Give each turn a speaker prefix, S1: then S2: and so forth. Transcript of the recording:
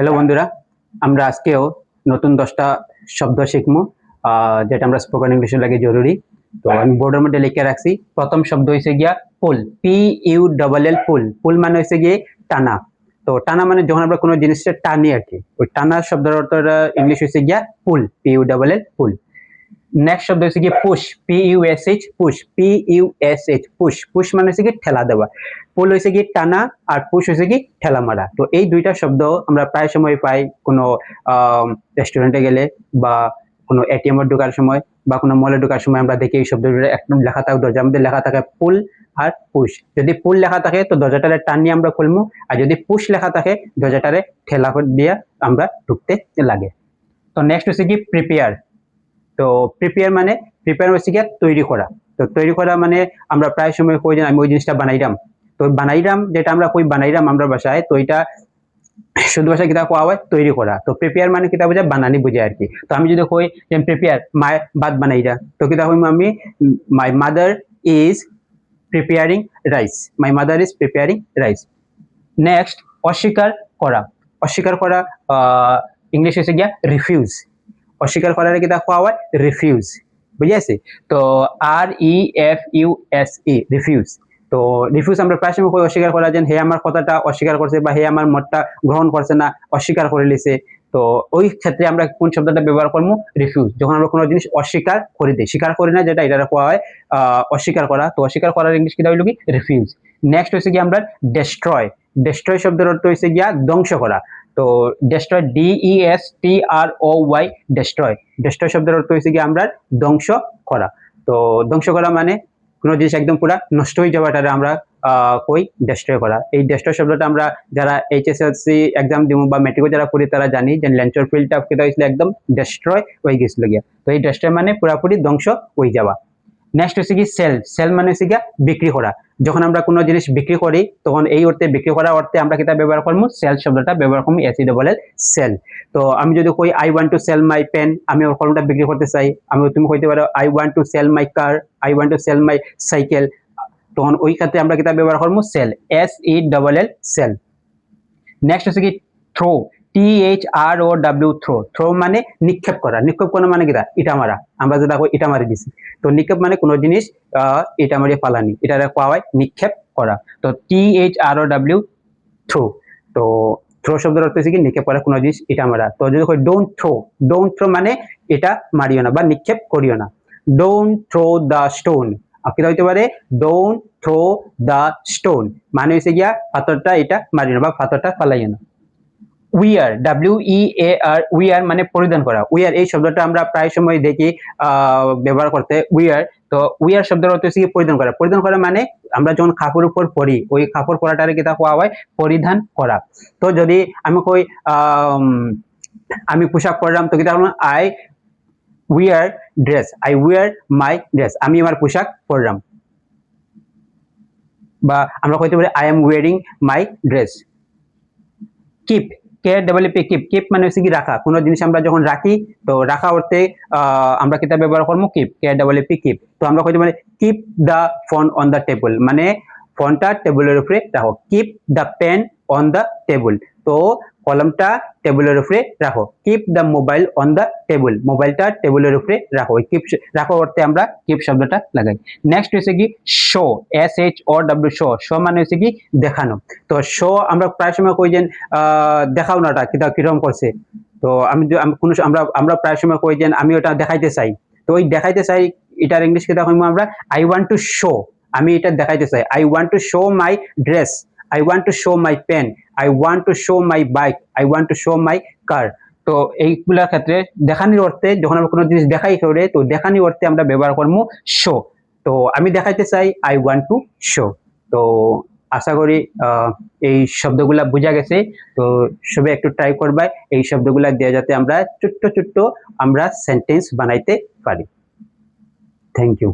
S1: Hello বন্ধুরা, আমরা আজকেও নতুন 10টা শব্দ শিখবো, যেটা আমরা স্পোকেন ইংলিশে লাগে জরুরি। তো আমি বোর্ডের মধ্যে লিখে রাখছি। প্রথম শব্দ হয়েছে গিয়া পুল, PULL, পুল। পুল মানে হয়েছে গিয়ে টানা। তো টানা মানে যখন আমরা কোনো জিনিসটা টানি আর কি, ওই টানা শব্দের অর্থটা ইংলিশ হয়েছে গিয়া পুল, PULL, পুল। নেক্সট শব্দ হচ্ছে কি push, PUSH, push, PUSH, push. Push মানে হচ্ছে কি ঠেলা দেওয়া। পুল হচ্ছে কি টানা, আর পুশ হচ্ছে কি ঠেলা মারা। তো এই দুইটা শব্দ আমরা প্রায় সময় পাই কোনো রেস্টুরেন্টে গেলে, বা কোনো এটিএম এর ঢোকার সময়, বা কোনো মলে ঢোকার সময় আমরা দেখি এই শব্দগুলো একদম লেখা থাকে, দরজার মধ্যে লেখা থাকে পুল আর পুশ। যদি পুল লেখা থাকে তো দরজাটারে টান নিয়ে আমরা খুলবো, আর যদি পুশ লেখা থাকে দরজাটারে ঠেলা দিয়ে আমরা ঢুকতে লাগে। তো নেক্সট হচ্ছে কি প্রিপেয়ার। তো প্রিপেয়ার হচ্ছে গিয়ে তৈরি করা। তো তৈরি করা মানে আমরা প্রায় সময় কই যে আমি ওই জিনিসটা বানাইলাম। তো বানাইলাম যেটা আমরা কই বানাইলাম আমরা বাসায়, তো এটা শুদ্ধ ভাষায় কিতা কোয়া হয় তৈরি করা। তো প্রিপেয়ার মানে কিতা বোঝায় বানানি বোঝায় আর কি। তো আমি যদি কই যে প্রিপেয়ার মাই ভাত বানাইরা, তো কিতা কইম আমি my mother is preparing rice, my mother is preparing rice. Next অস্বীকার করা। অস্বীকার করা ইংলিশ হচ্ছে গিয়া রিফিউজ। অস্বীকার করার কিতা কোয়া হয় রিফিউজ, বুঝিয়েছে? তো REFUSE, রিফিউজ। তো রিফিউজ আমরা প্রায় সময় অস্বীকার করা, যেন হে আমার কথাটা অস্বীকার করছে, বা হে আমার মতটা গ্রহণ করছে না, অস্বীকার করে লিছে। তো ওই ক্ষেত্রে আমরা কোন শব্দটা ব্যবহার করবো? রিফিউজ। যখন আমরা কোনো জিনিস অস্বীকার করে দিই, স্বীকার করি না, যেটা এটা কোয়া হয় অস্বীকার করা। তো অস্বীকার করার ইংলিশ কিটা হইল কি রিফিউজ। নেক্সট হচ্ছে কি আমরা ডেস্ট্রয়। ডেস্ট্রয় শব্দের অর্থ হচ্ছে গিয়া ধ্বংস করা। তো ডেস্ট্রয়, DESTROY, ডেস্ট্রয়। ডেস্ট্রয় শব্দের অর্থ হচ্ছে কি আমরা ধ্বংস করা। তো ধ্বংস করা মানে কোনো জিনিস একদম পুরা নষ্ট হয়ে যাওয়াটা আমরা কই ডেস্ট্রয় করা। এই ডেস্ট্রয় শব্দটা আমরা যারা HSLC এক্সাম দিব বা মেট্রিকও যারা পড়ি তারা জানি যে ল্যান্সার ফিল্ডটা কেটে হয়েছিল একদম ডেস্ট্রয় হয়ে গেছিল গিয়া। তো এই ডেস্ট্রয় মানে পুরাপুরি ধ্বংস হয়ে যাওয়া। নেক্সট হচ্ছে কি সেল। সেল মানে হচ্ছে গিয়া বিক্রি করা। যখন আমরা কোনো জিনিস বিক্রি করি তখন এই অর্থে, বিক্রি করার অর্থে আমরা কিতা ব্যবহার করবো? সেল শব্দটা ব্যবহার করবো, SELL, সেল। তো আমি যদি কই I want to sell my pen, আমি ওর কলমটা বিক্রি করতে চাই, আমি তুমি কইতে পারো I want to sell my car, I want to sell my cycle. তখন ওই ক্ষেত্রে আমরা কিতা ব্যবহার করবো? Sell, SELL, sell. নেক্সট হচ্ছে কি থ্রো, THROW, থ্রো। থ্রো মানে নিক্ষেপ করা। নিক্ষেপ করা মানে কিটা ইটা মারা। আমরা যেটা কই ইটা মারি দিছি। তো নিক্ষেপ মানে কোনো জিনিস ইটা মারিয়ে পালানি, এটা কোয়া হয় নিক্ষেপ করা। তো THROW, থ্রো। তো থ্রো শব্দের অর্থ হচ্ছে কি নিক্ষেপ করা কোনো জিনিস ইটা মারা। তো যদি কই ডোন্ট থ্রো, ডোন্ট থ্রো মানে এটা মারিও না বা নিক্ষেপ করিও না। ডোন্ট থ্রো দ্য স্টোন, কি হইতে পারে? ডোন্ট থ্রো দ্য স্টোন মানে হচ্ছে গিয়া পাথরটা এটা মারিও না বা পাথরটা ফালাইও না। উইয়ার, WEAR, উইয়ার মানে পরিধান করা। উইয়ার এই শব্দটা আমরা প্রায় সময় দেখি ব্যবহার করতে, উইয়ার। তো উইয়ার শব্দের অর্থ হচ্ছে পরিধান করা। পরিধান করা মানে আমরা যখন কাপড় উপর পরি, ওই কাপড় পরাটারে কিতা কোয়া হয়? পরিধান করা। তো যদি আমি কই আমি পোশাক পরলাম, তো কিতা বলবো? I wear dress, I wear my dress, আমি আমার পোশাক পরলাম। বা আমরা কইতে পারি I am wearing my dress. Keep, KEEP, keep. Keep মানে হচ্ছে কি রাখা। কোনো জিনিস আমরা যখন রাখি, তো রাখা অর্থে আমরা কিতা ব্যবহার করবো? Keep, KEEP, keep. তো আমরা কইতে পারি keep the phone on the table, মানে ফোনটা টেবিলের উপরে রাখো। Keep the pen on the table, তো কলমটা টেবিলের উপরে রাখো। Keep the mobile on the table, মোবাইলটা টেবিলের উপরে রাখো। কিপ রাখো অর্থে আমরা কিপ শব্দটা লাগাই। নেক্সট হচ্ছে কি শো, SHOW, শো। শো মানে হচ্ছে কি দেখানো। তো শো আমরা প্রায় সময় কই যে দেখাও নাটা কিতা কিরকম করছে। তো আমরা প্রায় সময় কই যে আমি ওটা দেখাইতে চাই। তো ওই দেখাইতে চাই এটার ইংলিশ কিতা কইমু আমরা? আই ওয়ান্ট টু শো, আমি এটা দেখাইতে চাই। I want to show my dress, I want to show my pen, I want to show my bike, I want to show my car. তো এইগুলার ক্ষেত্রে দেখানির অর্থে যখন আমরা কোনো জিনিস দেখাই করে, তো দেখানির অর্থে আমরা ব্যবহার করবো শো। তো আমি দেখাইতে চাই, আই ওয়ান্ট টু শো। তো আশা করি এই শব্দগুলা বোঝা গেছে। তো সবাই একটু ট্রাই করবা এই শব্দগুলা দিয়ে, যাতে আমরা ছোট্ট ছোট্ট আমরা সেন্টেন্স বানাইতে পারি। Thank you.